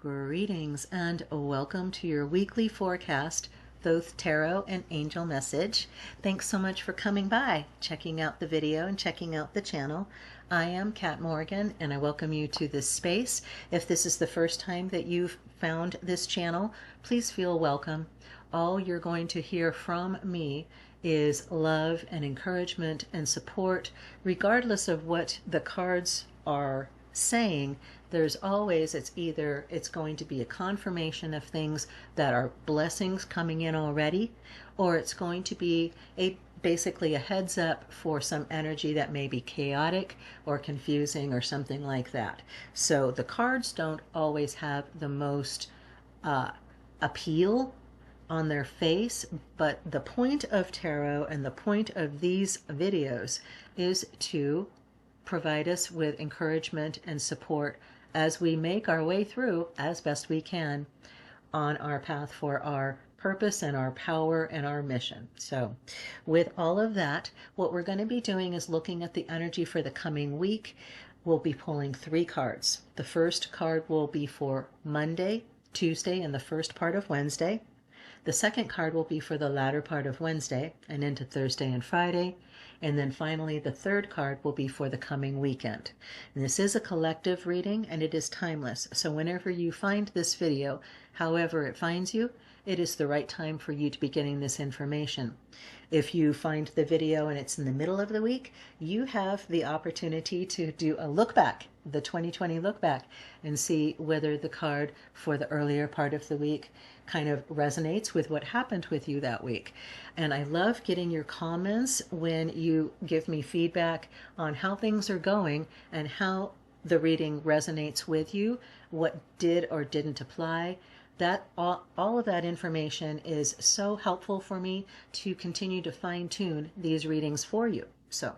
Greetings and welcome to your weekly forecast, Thoth Tarot and Angel Message. Thanks so much for coming by, checking out the video and checking out the channel. I am Kat Morgan and I welcome you to this space. If this is the first time that you've found this channel, please feel welcome. All you're going to hear from me is love and encouragement and support, regardless of what the cards are saying. There's always, it's going to be a confirmation of things that are blessings coming in already, or it's going to be basically a heads up for some energy that may be chaotic or confusing or something like that. So the cards don't always have the most appeal on their face, but the point of tarot and the point of these videos is to provide us with encouragement and support as we make our way through as best we can on our path for our purpose and our power and our mission. So with all of that, what we're going to be doing is looking at the energy for the coming week. We'll be pulling 3 cards. The first card will be for Monday, Tuesday, and the first part of Wednesday. The second card will be for the latter part of Wednesday and into Thursday and Friday. And then finally, the third card will be for the coming weekend. And this is a collective reading and it is timeless. So whenever you find this video, however it finds you, it is the right time for you to be getting this information. If you find the video and it's in the middle of the week, you have the opportunity to do a look back, the 2020 look back, and see whether the card for the earlier part of the week kind of resonates with what happened with you that week. And I love getting your comments when you give me feedback on how things are going and how the reading resonates with you, what did or didn't apply. That all of that information is so helpful for me to continue to fine-tune these readings for you. So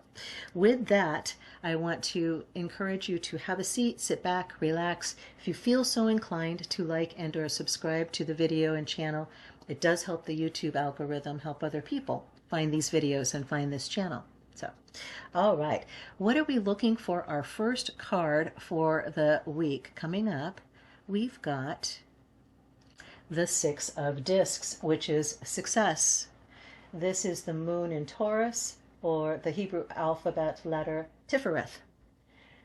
with that, I want to encourage you to have a seat, sit back, relax. If you feel so inclined to like and or subscribe to the video and channel, it does help the YouTube algorithm help other people find these videos and find this channel. So, all right, what are we looking for? Our first card for the week coming up, we've got the 6 of Discs, which is success. This is the moon in Taurus, or the Hebrew alphabet letter Tifereth.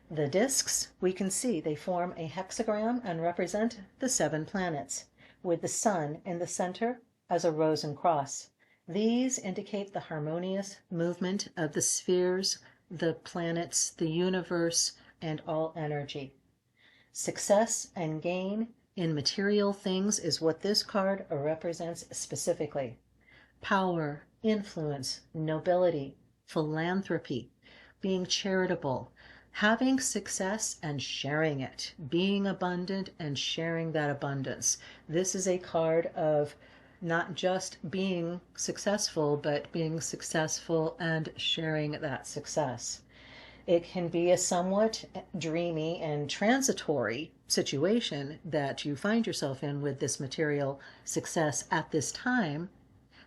The discs, we can see they form a hexagram and represent the 7 planets, with the sun in the center as a rose and cross. These indicate the harmonious movement of the spheres, the planets, the universe, and all energy. Success and gain in material things is what this card represents specifically. Power, influence, nobility, philanthropy, being charitable, having success and sharing it, being abundant and sharing that abundance. This is a card of not just being successful, but being successful and sharing that success. It can be a somewhat dreamy and transitory situation that you find yourself in with this material success at this time.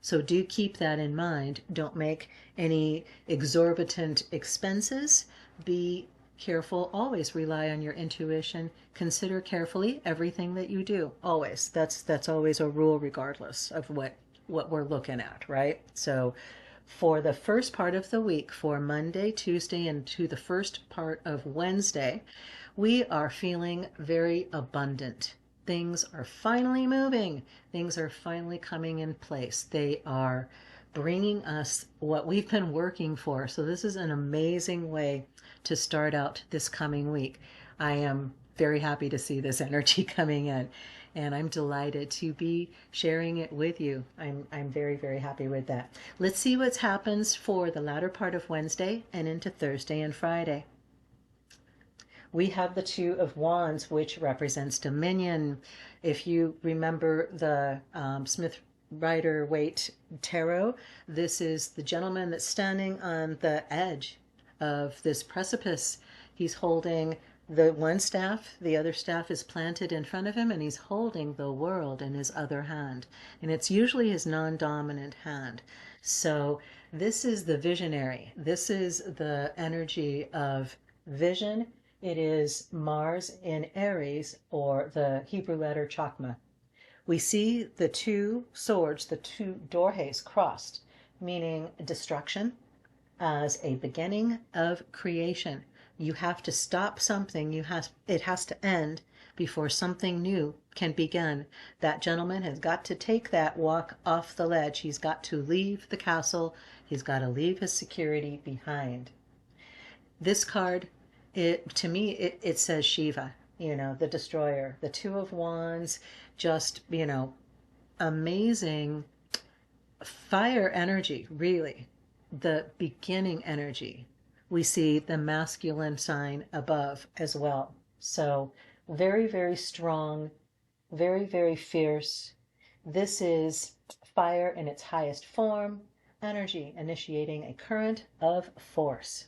So do keep that in mind. Don't make any exorbitant expenses. Be careful. Always rely on your intuition. Consider carefully everything that you do. Always. That's always a rule regardless of what we're looking at, right? So for the first part of the week, for Monday, Tuesday, and to the first part of Wednesday, we are feeling very abundant. Things are finally moving. Things are finally coming in place. They are bringing us what we've been working for. So this is an amazing way to start out this coming week. I am very happy to see this energy coming in, and I'm delighted to be sharing it with you. I'm very, very happy with that. Let's see what happens for the latter part of Wednesday and into Thursday and Friday. We have the 2 of Wands, which represents dominion. If you remember the Smith Rider-Waite tarot, this is the gentleman that's standing on the edge of this precipice. He's holding the one staff, the other staff is planted in front of him, and he's holding the world in his other hand. And it's usually his non-dominant hand. So this is the visionary. This is the energy of vision It is Mars in Aries, or the Hebrew letter Chakma. We see the two swords, the two dorhes crossed, meaning destruction as a beginning of creation. You have to stop something. It has to end before something new can begin. That gentleman has got to take that walk off the ledge. He's got to leave the castle. He's got to leave his security behind. This card, to me, it says Shiva, the destroyer. The Two of Wands, just, amazing fire energy, really. The beginning energy. We see the masculine sign above as well. So very, very strong, very, very fierce. This is fire in its highest form, energy initiating a current of force.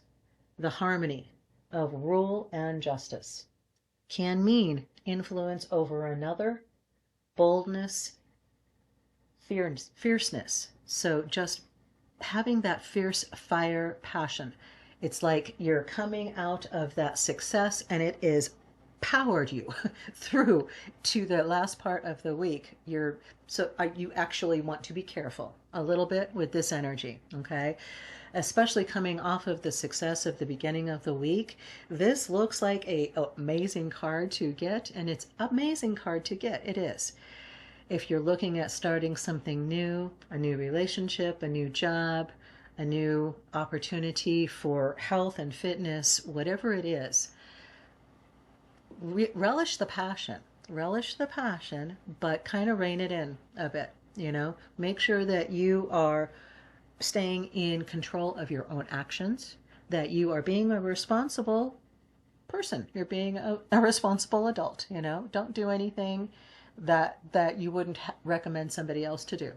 The harmony of rule and justice can mean influence over another, boldness, fierceness. So just having that fierce fire passion. It's like you're coming out of that success and it is powered you through to the last part of the week. You actually want to be careful a little bit with this energy, okay? Especially coming off of the success of the beginning of the week. This looks like an amazing card to get, and it's an amazing card to get. It is. If you're looking at starting something new, a new relationship, a new job, a new opportunity for health and fitness, whatever it is, relish the passion. Relish the passion, but kind of rein it in a bit, Make sure that you are staying in control of your own actions, that you are being a responsible person. You're being a responsible adult, Don't do anything that you wouldn't recommend somebody else to do.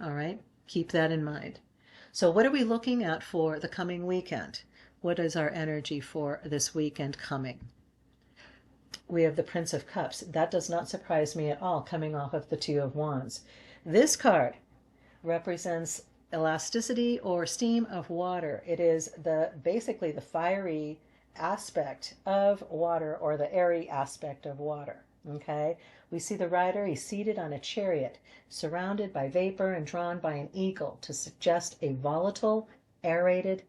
All right? Keep that in mind. So what are we looking at for the coming weekend? What is our energy for this weekend coming? We have the Prince of Cups. That does not surprise me at all, coming off of the Two of Wands. This card represents elasticity or steam of water. It is basically the fiery aspect of water, or the airy aspect of water. Okay, we see the rider. He's seated on a chariot, surrounded by vapor and drawn by an eagle, to suggest a volatile, aerated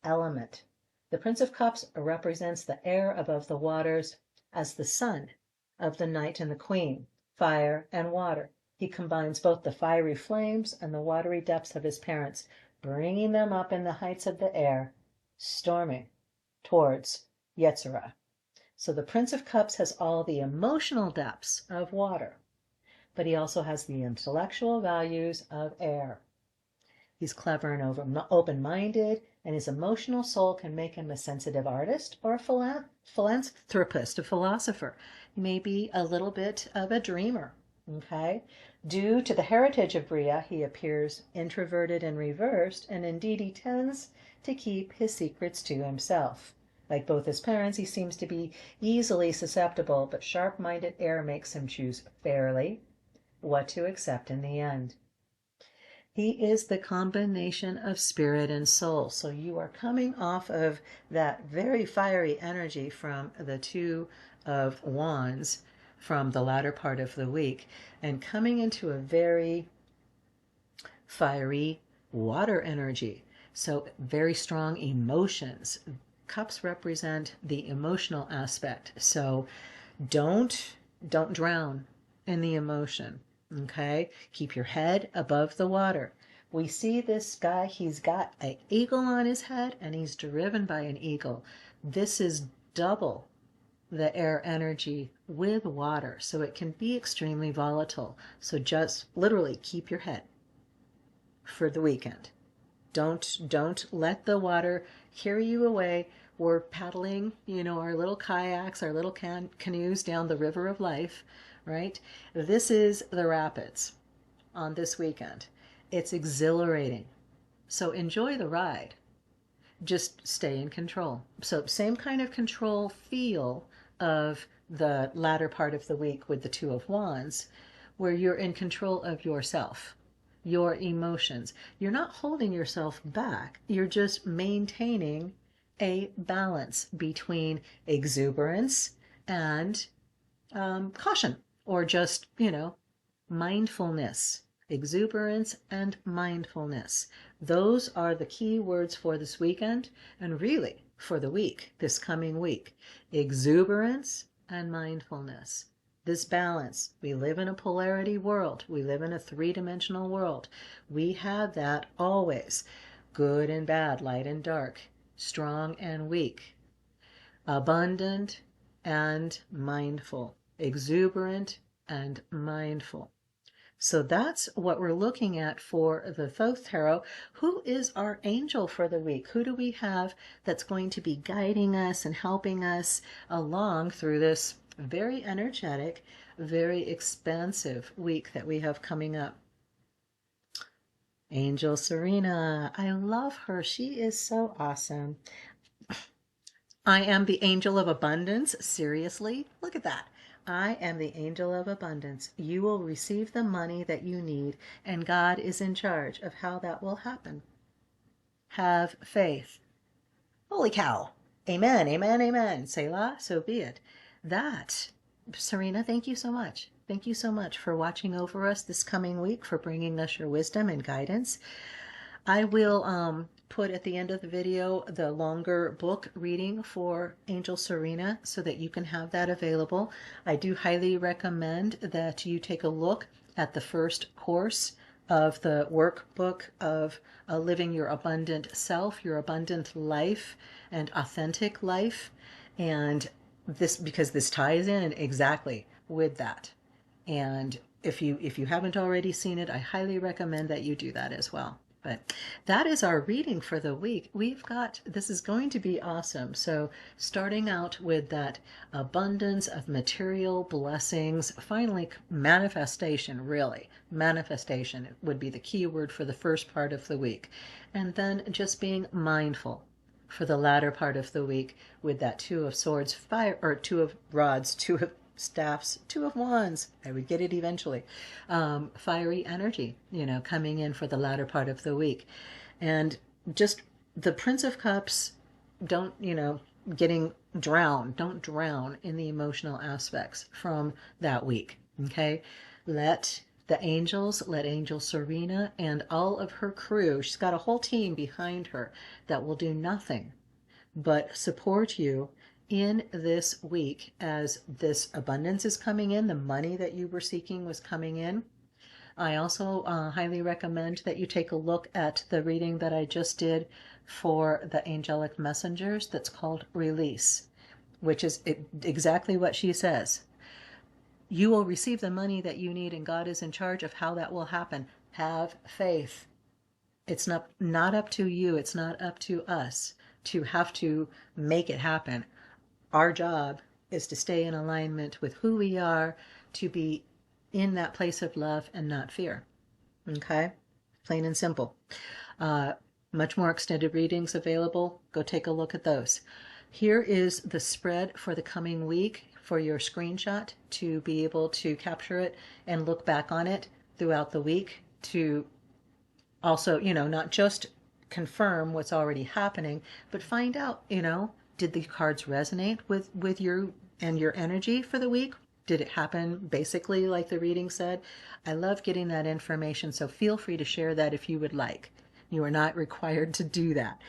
element. The Prince of Cups represents the air above the waters as the sun of the Knight and the Queen, fire and water. He combines both the fiery flames and the watery depths of his parents, bringing them up in the heights of the air, storming towards Yetzirah. So the Prince of Cups has all the emotional depths of water, but he also has the intellectual values of air. He's clever and open-minded, and his emotional soul can make him a sensitive artist or a philanthropist, a philosopher. He may be a little bit of a dreamer, okay? Due to the heritage of Bria, he appears introverted and reversed, and indeed he tends to keep his secrets to himself. Like both his parents, he seems to be easily susceptible, but sharp-minded air makes him choose fairly what to accept in the end. He is the combination of spirit and soul. So you are coming off of that very fiery energy from the Two of Wands from the latter part of the week, and coming into a very fiery water energy. So very strong emotions. Cups represent the emotional aspect. So don't drown in the emotion. Okay? Keep your head above the water. We see this guy, he's got an eagle on his head, and he's driven by an eagle. This is double the air energy with water, so it can be extremely volatile. So just literally keep your head for the weekend. Don't let the water carry you away. We're paddling, our little kayaks, our little canoes down the river of life, right? This is the rapids on this weekend. It's exhilarating. So enjoy the ride. Just stay in control. So same kind of control feel of the latter part of the week with the Two of Wands, where you're in control of yourself, your emotions. You're not holding yourself back. You're just maintaining a balance between exuberance and caution, or just, mindfulness. Exuberance and mindfulness. Those are the key words for this weekend, and really for the week, this coming week. Exuberance and mindfulness. This balance. We live in a polarity world. We live in a three-dimensional world. We have that always. Good and bad, light and dark, strong and weak, abundant and mindful, exuberant and mindful. So that's what we're looking at for the Thoth Tarot. Who is our angel for the week? Who do we have that's going to be guiding us and helping us along through this very energetic, very expansive week that we have coming up? Angel Serena. I love her. She is so awesome. I am the angel of abundance. Seriously, look at that. I am the angel of abundance. You will receive the money that you need, and God is in charge of how that will happen. Have faith. Holy cow. Amen, amen, amen. Selah, so be it. That, Serena, thank you so much. Thank you so much for watching over us this coming week, for bringing us your wisdom and guidance. I will put at the end of the video the longer book reading for Angel Serena so that you can have that available. I do highly recommend that you take a look at the first course of the workbook of Living Your Abundant Self, Your Abundant Life, and Authentic Life. And this, because this ties in exactly with that. And if you haven't already seen it, I highly recommend that you do that as well. But that is our reading for the week. This is going to be awesome. So starting out with that abundance of material blessings, finally manifestation, really. Manifestation would be the key word for the first part of the week. And then just being mindful for the latter part of the week with that Two of Swords, Two of Rods, Two of Staffs, Two of Wands. I would get it eventually. Fiery energy, coming in for the latter part of the week. And just the Prince of Cups, don't drown in the emotional aspects from that week. Okay. Let Angel Serena and all of her crew, she's got a whole team behind her that will do nothing but support you in this week as this abundance is coming in, the money that you were seeking was coming in. I also highly recommend that you take a look at the reading that I just did for the angelic messengers that's called Release, which is exactly what she says. You will receive the money that you need, and God is in charge of how that will happen. Have faith. It's not up to you. It's not up to us to have to make it happen. Our job is to stay in alignment with who we are, to be in that place of love and not fear. Okay? Plain and simple. Much more extended readings available. Go take a look at those. Here is the spread for the coming week for your screenshot to be able to capture it and look back on it throughout the week to also, not just confirm what's already happening, but find out, did the cards resonate with you and your energy for the week? Did it happen basically like the reading said? I love getting that information, so feel free to share that if you would like. You are not required to do that.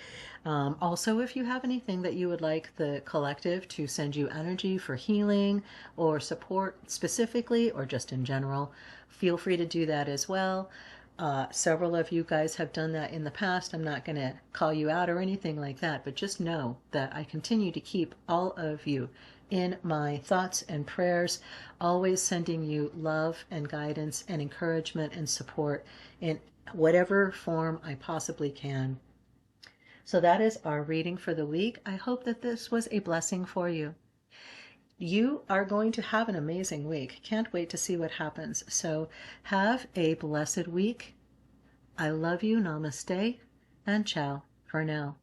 Also, if you have anything that you would like the collective to send you energy for healing or support specifically or just in general, feel free to do that as well. Several of you guys have done that in the past. I'm not going to call you out or anything like that, but just know that I continue to keep all of you in my thoughts and prayers, always sending you love and guidance and encouragement and support in whatever form I possibly can. So that is our reading for the week. I hope that this was a blessing for you. You are going to have an amazing week. Can't wait to see what happens. So have a blessed week. I love you. Namaste and ciao for now.